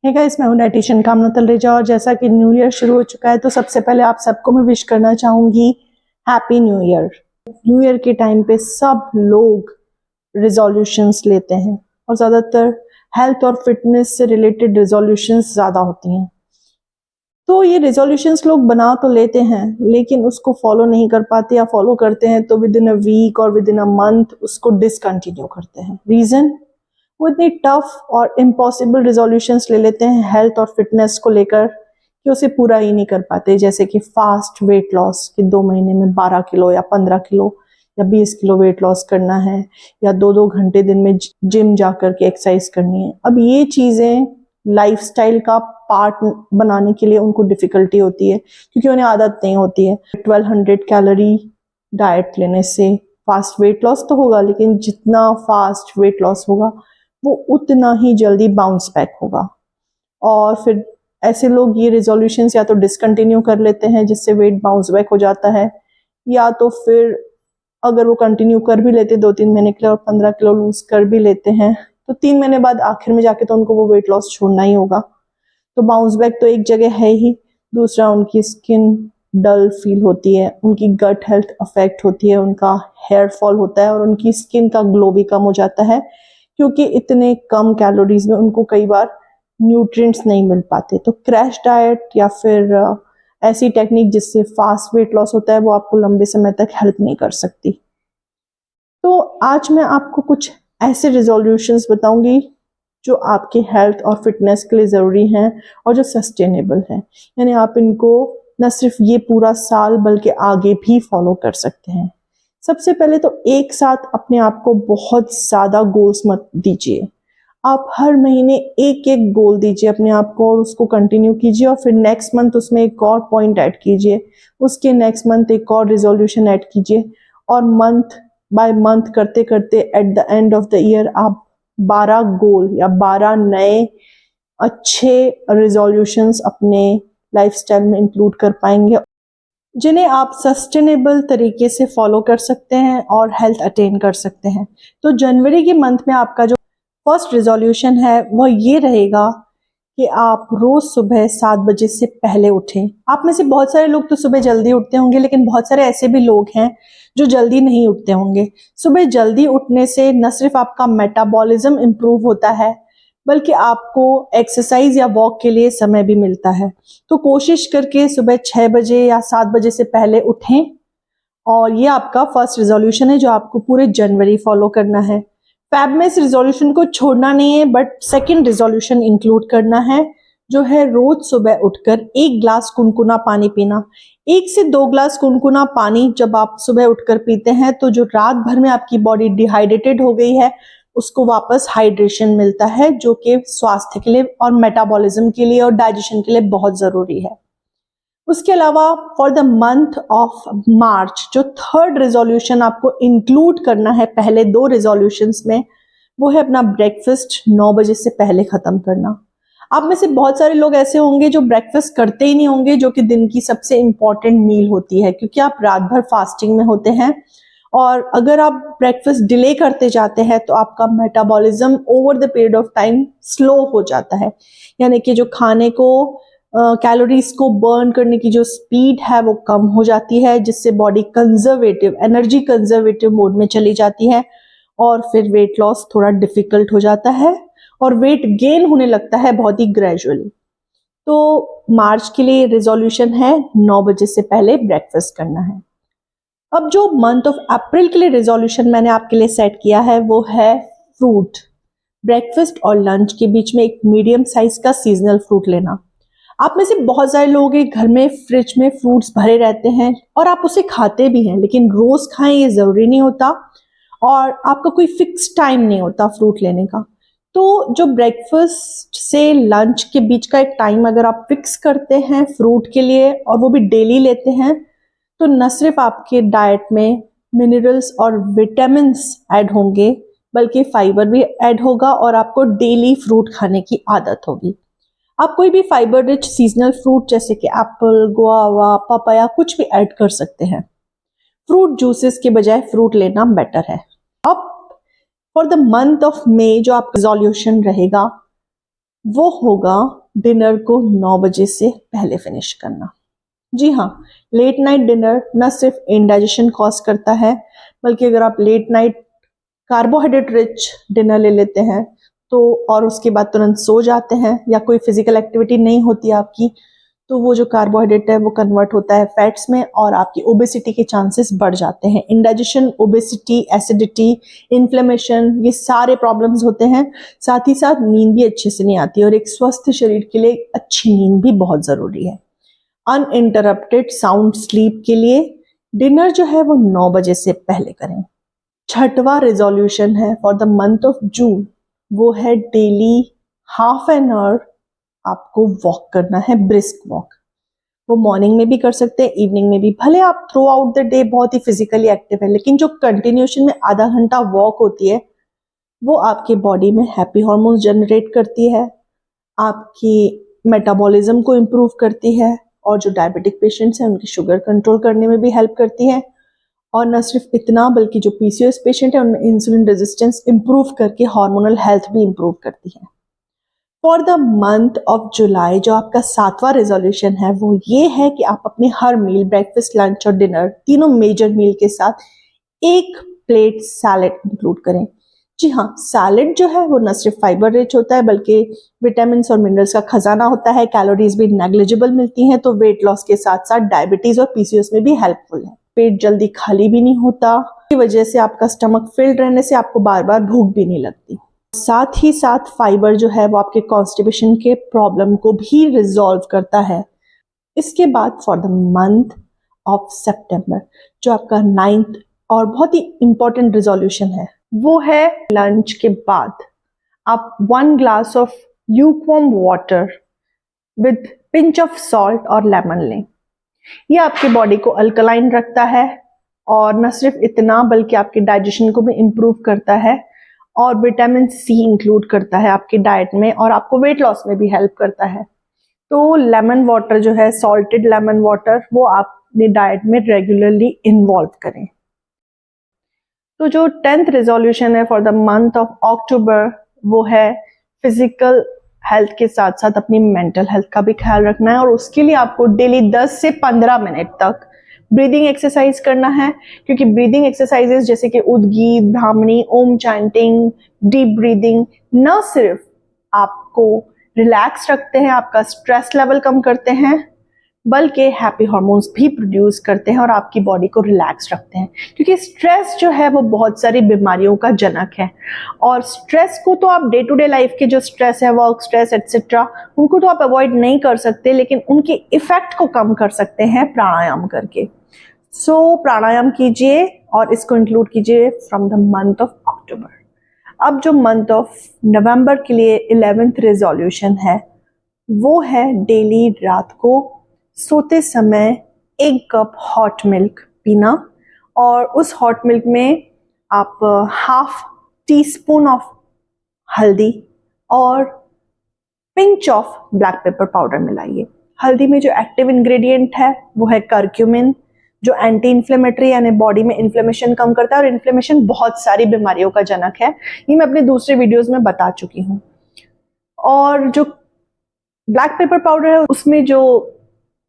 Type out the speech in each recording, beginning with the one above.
Hey guys, मैं हूं dietitian कामना तलरेजा और जैसा कि न्यू ईयर शुरू हो चुका है तो सबसे पहले आप सबको मैं विश करना चाहूंगी happy new year. New year के टाइम पे सब लोग रिजोल्यूशंस लेते हैं और ज़्यादातर हेल्थ और फिटनेस से रिलेटेड रिजोल्यूशंस ज़्यादा होती हैं। तो ये रिजोल्यूशंस लोग बना तो लेते हैं लेकिन उसको फॉलो नहीं कर पाते, या फॉलो करते हैं तो विद इन अ वीक और विद इन अ मंथ उसको डिसकंटिन्यू करते हैं। रीज़न, वो इतनी टफ और इम्पॉसिबल रिजोल्यूशंस ले लेते हैं हेल्थ और फिटनेस को लेकर कि उसे पूरा ही नहीं कर पाते। जैसे कि फास्ट वेट लॉस, कि 2 महीने में 12 किलो या 15 किलो या 20 किलो वेट लॉस करना है, या 2-2 घंटे दिन में जिम जाकर के एक्सरसाइज करनी है। अब ये चीज़ें लाइफस्टाइल का पार्ट बनाने के लिए उनको डिफिकल्टी होती है क्योंकि उन्हें आदत नहीं होती है। 1200 कैलोरी डाइट लेने से फास्ट वेट लॉस तो होगा, लेकिन जितना फास्ट वेट लॉस होगा वो उतना ही जल्दी बाउंस बैक होगा। और फिर ऐसे लोग ये रिजोल्यूशंस या तो डिसकंटिन्यू कर लेते हैं जिससे वेट बाउंस बैक हो जाता है, या तो फिर अगर वो कंटिन्यू कर भी लेते 2-3 महीने के लिए और 15 किलो लूज कर भी लेते हैं तो 3 महीने बाद आखिर में जाके तो उनको वो वेट लॉस छोड़ना ही होगा। तो बाउंस बैक तो एक जगह है ही, दूसरा उनकी स्किन डल फील होती है, उनकी गट हेल्थ अफेक्ट होती है, उनका हेयर फॉल होता है और उनकी स्किन का ग्लो भी कम हो जाता है क्योंकि इतने कम कैलोरीज में उनको कई बार न्यूट्रिएंट्स नहीं मिल पाते। तो क्रैश डाइट या फिर ऐसी टेक्निक जिससे फास्ट वेट लॉस होता है वो आपको लंबे समय तक हेल्प नहीं कर सकती। तो आज मैं आपको कुछ ऐसे रिजोल्यूशंस बताऊंगी जो आपके हेल्थ और फिटनेस के लिए ज़रूरी हैं और जो सस्टेनेबल हैं, यानी आप इनको न सिर्फ ये पूरा साल बल्कि आगे भी फॉलो कर सकते हैं। सबसे पहले तो एक साथ अपने आप को बहुत ज़्यादा गोल्स मत दीजिए। आप हर महीने एक एक गोल दीजिए अपने आप को और उसको कंटिन्यू कीजिए, और फिर नेक्स्ट मंथ उसमें एक और पॉइंट ऐड कीजिए, उसके नेक्स्ट मंथ एक और रिजोल्यूशन ऐड कीजिए, और मंथ बाय मंथ करते करते at the end of the year आप 12 गोल या 12 नए अच्छे रिजोल्यूशंस अपने लाइफस्टाइल में इंक्लूड कर पाएंगे जिन्हें आप सस्टेनेबल तरीके से फॉलो कर सकते हैं और हेल्थ अटेन कर सकते हैं। तो जनवरी के मंथ में आपका जो फर्स्ट रिजोल्यूशन है वो ये रहेगा कि आप रोज सुबह 7 बजे से पहले उठें। आप में से बहुत सारे लोग तो सुबह जल्दी उठते होंगे, लेकिन बहुत सारे ऐसे भी लोग हैं जो जल्दी नहीं उठते होंगे। सुबह जल्दी उठने से न सिर्फ आपका मेटाबॉलिज्म इंप्रूव होता है बल्कि आपको एक्सरसाइज या वॉक के लिए समय भी मिलता है। तो कोशिश करके सुबह 6 बजे या 7 बजे से पहले उठें, और ये आपका फर्स्ट रिजोल्यूशन है जो आपको पूरे जनवरी फॉलो करना है। फैब में इस रिजोल्यूशन को छोड़ना नहीं है, बट सेकंड रिजोल्यूशन इंक्लूड करना है जो है रोज सुबह उठकर 1 ग्लास कुनकुना पानी पीना। 1 से 2 ग्लास कुनकुना पानी जब आप सुबह उठकर पीते हैं तो जो रात भर में आपकी बॉडी डिहाइड्रेटेड हो गई है उसको वापस हाइड्रेशन मिलता है, जो कि स्वास्थ्य के लिए और मेटाबॉलिज्म के लिए और डाइजेशन के लिए बहुत जरूरी है। उसके अलावा for the month of March जो थर्ड रिजोल्यूशन आपको इंक्लूड करना है पहले 2 रिजोल्यूशंस में, वो है अपना ब्रेकफास्ट 9 बजे से पहले खत्म करना। आप में से बहुत सारे लोग ऐसे होंगे जो ब्रेकफास्ट करते ही नहीं होंगे, जो कि दिन की सबसे इंपॉर्टेंट मील होती है, क्योंकि आप रात भर फास्टिंग में होते हैं। और अगर आप ब्रेकफास्ट डिले करते जाते हैं तो आपका metabolism over the period of time slow हो जाता है, यानी कि जो खाने को कैलोरीज को बर्न करने की जो स्पीड है वो कम हो जाती है, जिससे body conservative energy conservative mode में चली जाती है और फिर वेट लॉस थोड़ा डिफिकल्ट हो जाता है और वेट गेन होने लगता है बहुत ही ग्रेजुअली। तो मार्च के लिए रिजोल्यूशन है 9 बजे से पहले ब्रेकफास्ट करना है। अब जो मंथ ऑफ अप्रैल के लिए रिजोल्यूशन मैंने आपके लिए सेट किया है वो है फ्रूट। ब्रेकफास्ट और लंच के बीच में एक मीडियम साइज का सीजनल फ्रूट लेना। आप में से बहुत सारे लोगों के घर में फ्रिज में फ्रूट्स भरे रहते हैं और आप उसे खाते भी हैं, लेकिन रोज खाएं ये जरूरी नहीं होता और आपका कोई फिक्स टाइम नहीं होता फ्रूट लेने का। तो जो ब्रेकफास्ट से लंच के बीच का एक टाइम अगर आप फिक्स करते हैं फ्रूट के लिए और वो भी डेली लेते हैं, तो न सिर्फ आपके डाइट में मिनरल्स और विटामिन्स ऐड होंगे बल्कि फाइबर भी ऐड होगा और आपको डेली फ्रूट खाने की आदत होगी। आप कोई भी फाइबर रिच सीजनल फ्रूट जैसे कि एप्पल, गुआवा, पपाया कुछ भी ऐड कर सकते हैं। फ्रूट जूसेस के बजाय फ्रूट लेना बेटर है। अब for the month of May जो आपका रिजोल्यूशन रहेगा वो होगा डिनर को 9 बजे से पहले फिनिश करना। जी हाँ, लेट नाइट डिनर न सिर्फ इंडाइजेशन कॉज करता है, बल्कि अगर आप late night carbohydrate rich dinner ले लेते हैं तो और उसके बाद तुरंत सो जाते हैं या कोई फिजिकल एक्टिविटी नहीं होती आपकी, तो वो जो कार्बोहाइड्रेट है वो कन्वर्ट होता है फैट्स में और आपकी ओबेसिटी के चांसेस बढ़ जाते हैं। इंडाइजेशन, ओबेसिटी, एसिडिटी, इन्फ्लेमेशन, ये सारे प्रॉब्लम्स होते हैं। साथ ही साथ नींद भी अच्छे से नहीं आती और एक स्वस्थ शरीर के लिए अच्छी नींद भी बहुत ज़रूरी है। अनइंटरप्टेड साउंड स्लीप के लिए डिनर जो है वो 9 बजे से पहले करें। छठवां रेजोल्यूशन है for the month of June, वो है डेली हाफ एन आवर आपको वॉक करना है, ब्रिस्क वॉक। वो मॉर्निंग में भी कर सकते हैं, इवनिंग में भी। भले आप थ्रू आउट द डे बहुत ही फिजिकली एक्टिव है, लेकिन जो कंटिन्यूशन में आधा घंटा वॉक होती है वो आपके बॉडी में हैप्पी हार्मोन्स जनरेट करती है, आपकी मेटाबॉलिज्म को इम्प्रूव करती है और जो डायबिटिक पेशेंट्स हैं उनकी शुगर कंट्रोल करने में भी हेल्प करती है। और न सिर्फ इतना बल्कि जो पीसीओएस पेशेंट है उनमें इंसुलिन रेजिस्टेंस इंप्रूव करके हार्मोनल हेल्थ भी इंप्रूव करती है। For the month of July जो आपका 7वां रेजोल्यूशन है वो ये है कि आप अपने हर मील, ब्रेकफास्ट, लंच और डिनर, तीनों मेजर मील के साथ एक प्लेट सैलेड इंक्लूड करें। जी हाँ, सैलेड जो है वो न सिर्फ फाइबर रिच होता है बल्कि विटामिन और मिनरल्स का खजाना होता है। कैलोरीज भी नेग्लिजिबल मिलती हैं, तो वेट लॉस के साथ साथ डायबिटीज और पीसीओएस में भी हेल्पफुल है। पेट जल्दी खाली भी नहीं होता, की वजह से आपका स्टमक फिल्ड रहने से आपको बार बार भूख भी नहीं लगती। साथ ही साथ फाइबर जो है वो आपके कॉन्स्टिपेशन के प्रॉब्लम को भी रिजॉल्व करता है। इसके बाद फॉर द मंथ ऑफ सितंबर जो आपका 9th और बहुत ही इंपॉर्टेंट रिजोल्यूशन है वो है लंच के बाद आप 1 glass of lukewarm water with pinch of salt और लेमन लें। ये आपकी बॉडी को अल्कलाइन रखता है और न सिर्फ इतना बल्कि आपके डाइजेशन को भी इम्प्रूव करता है और विटामिन सी इंक्लूड करता है आपकी डाइट में और आपको वेट लॉस में भी हेल्प करता है। तो लेमन वाटर जो है, सॉल्टेड लेमन वाटर, वो आप अपनी डाइट में रेगुलरली इन्वॉल्व करें। तो जो 10th रेजोल्यूशन है for the month of October वो है फिजिकल हेल्थ के साथ साथ अपनी मेंटल हेल्थ का भी ख्याल रखना है और उसके लिए आपको डेली 10 से 15 मिनट तक ब्रीदिंग एक्सरसाइज करना है। क्योंकि ब्रीदिंग एक्सरसाइजेस जैसे कि उद्गीत, भ्रामरी, ओम चैंटिंग, डीप ब्रीदिंग न सिर्फ आपको रिलैक्स रखते हैं, आपका स्ट्रेस लेवल कम करते हैं, बल्कि हैप्पी हार्मोन्स भी प्रोड्यूस करते हैं और आपकी बॉडी को रिलैक्स रखते हैं। क्योंकि स्ट्रेस जो है वो बहुत सारी बीमारियों का जनक है और स्ट्रेस को तो आप डे टू डे लाइफ के जो स्ट्रेस है, वर्क स्ट्रेस एटसेट्रा, उनको तो आप अवॉइड नहीं कर सकते, लेकिन उनके इफेक्ट को कम कर सकते हैं प्राणायाम करके। सो प्राणायाम कीजिए और इसको इंक्लूड कीजिए from the month of October. अब जो मंथ ऑफ नवंबर के लिए 11th रेजोल्यूशन है वो है डेली रात को सोते समय 1 कप हॉट मिल्क पीना और उस हॉट मिल्क में आप हाफ टी स्पून ऑफ हल्दी और pinch of black pepper powder मिलाइए। हल्दी में जो एक्टिव इंग्रेडिएंट है वो है करक्यूमिन, जो एंटी इन्फ्लेमेटरी यानी बॉडी में इन्फ्लेमेशन कम करता है और इन्फ्लेमेशन बहुत सारी बीमारियों का जनक है, ये मैं अपने दूसरे वीडियोस में बता चुकी हूँ। और जो ब्लैक पेपर पाउडर है उसमें जो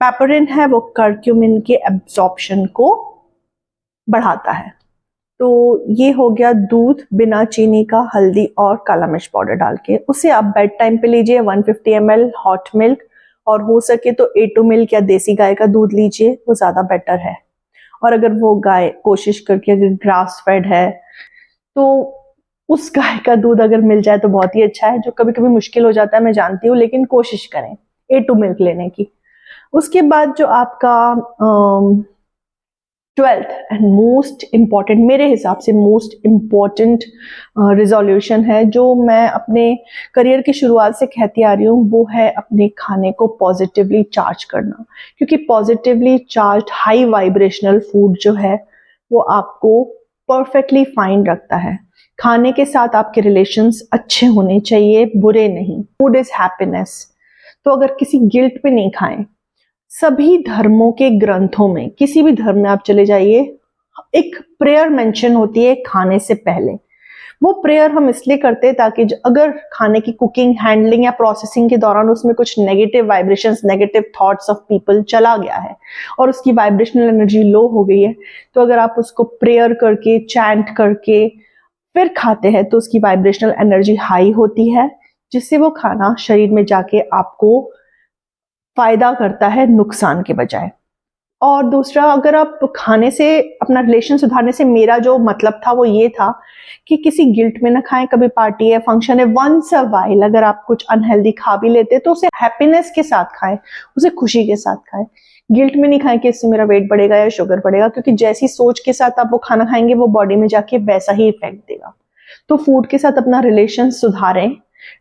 पेपरिन है वो करक्यूमिन के एब्जॉर्प्शन को बढ़ाता है। तो ये हो गया दूध बिना चीनी का, हल्दी और काला मिर्च पाउडर डाल के। उसे आप बेड टाइम पे लीजिए 150 ml हॉट मिल्क और हो सके तो A2 मिल्क या देसी गाय का दूध लीजिए, वो ज़्यादा बेटर है। और अगर वो गाय कोशिश करके अगर ग्रास फेड है तो उस गाय का दूध अगर मिल जाए तो बहुत ही अच्छा है, जो कभी कभी मुश्किल हो जाता है मैं जानती हूँ, लेकिन कोशिश करें A2 मिल्क लेने की। उसके बाद जो आपका 12th एंड मोस्ट इम्पॉर्टेंट, मेरे हिसाब से मोस्ट इम्पॉर्टेंट रिजोल्यूशन है जो मैं अपने करियर की शुरुआत से कहती आ रही हूँ, वो है अपने खाने को पॉजिटिवली चार्ज करना। क्योंकि positively charge high vibrational food जो है वो आपको परफेक्टली फाइन रखता है। खाने के साथ आपके रिलेशंस अच्छे होने चाहिए, बुरे नहीं। Food is happiness. तो अगर किसी गिल्ट पे नहीं खाएं। सभी धर्मों के ग्रंथों में, किसी भी धर्म में आप चले जाइए, एक प्रेयर मेंशन होती है खाने से पहले। वो प्रेयर हम इसलिए करते हैं ताकि अगर खाने की कुकिंग, हैंडलिंग या प्रोसेसिंग के दौरान उसमें कुछ negative vibrations, negative thoughts of people चला गया है और उसकी वाइब्रेशनल एनर्जी लो हो गई है, तो अगर आप उसको प्रेयर करके, चैंट करके फिर खाते हैं तो उसकी वाइब्रेशनल एनर्जी हाई होती है, जिससे वो खाना शरीर में जाके आपको फायदा करता है नुकसान के बजाय। और दूसरा, अगर आप खाने से अपना रिलेशन सुधारने से मेरा जो मतलब था वो ये था कि किसी गिल्ट में ना खाएं। कभी पार्टी है, फंक्शन है, वंस अ वाइल अगर आप कुछ अनहेल्दी खा भी लेते तो उसे हैप्पीनेस के साथ खाएं, उसे खुशी के साथ खाएं। गिल्ट में नहीं खाएं कि इससे मेरा वेट बढ़ेगा या शुगर बढ़ेगा, क्योंकि जैसी सोच के साथ आप वो खाना खाएंगे वो बॉडी में जाके वैसा ही इफेक्ट देगा। तो फूड के साथ अपना रिलेशन सुधारें।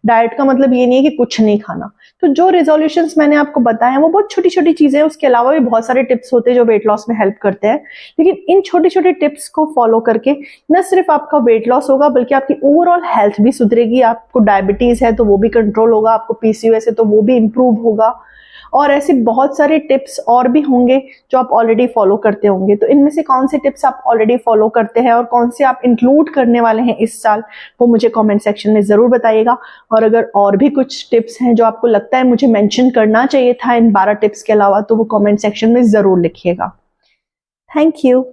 डाइट का मतलब ये नहीं है कि कुछ नहीं खाना। तो जो रेजोल्यूशंस मैंने आपको बताए हैं वो बहुत छोटी छोटी चीजें हैं, उसके अलावा भी बहुत सारे टिप्स होते हैं जो वेट लॉस में हेल्प करते हैं। लेकिन इन छोटे छोटे टिप्स को फॉलो करके न सिर्फ आपका वेट लॉस होगा बल्कि आपकी ओवरऑल हेल्थ भी सुधरेगी। आपको डायबिटीज है तो वो भी कंट्रोल होगा, आपको पीसीओएस है तो वो भी इंप्रूव होगा, और ऐसे बहुत सारे टिप्स और भी होंगे जो आप ऑलरेडी फॉलो करते होंगे। तो इनमें से कौन से टिप्स आप ऑलरेडी फॉलो करते हैं और कौन से आप इंक्लूड करने वाले हैं इस साल, वो मुझे कमेंट सेक्शन में जरूर बताइएगा। और अगर और भी कुछ टिप्स हैं जो आपको लगता है मुझे मेंशन करना चाहिए था इन 12 टिप्स के अलावा, तो वो कमेंट सेक्शन में जरूर लिखिएगा। Thank you.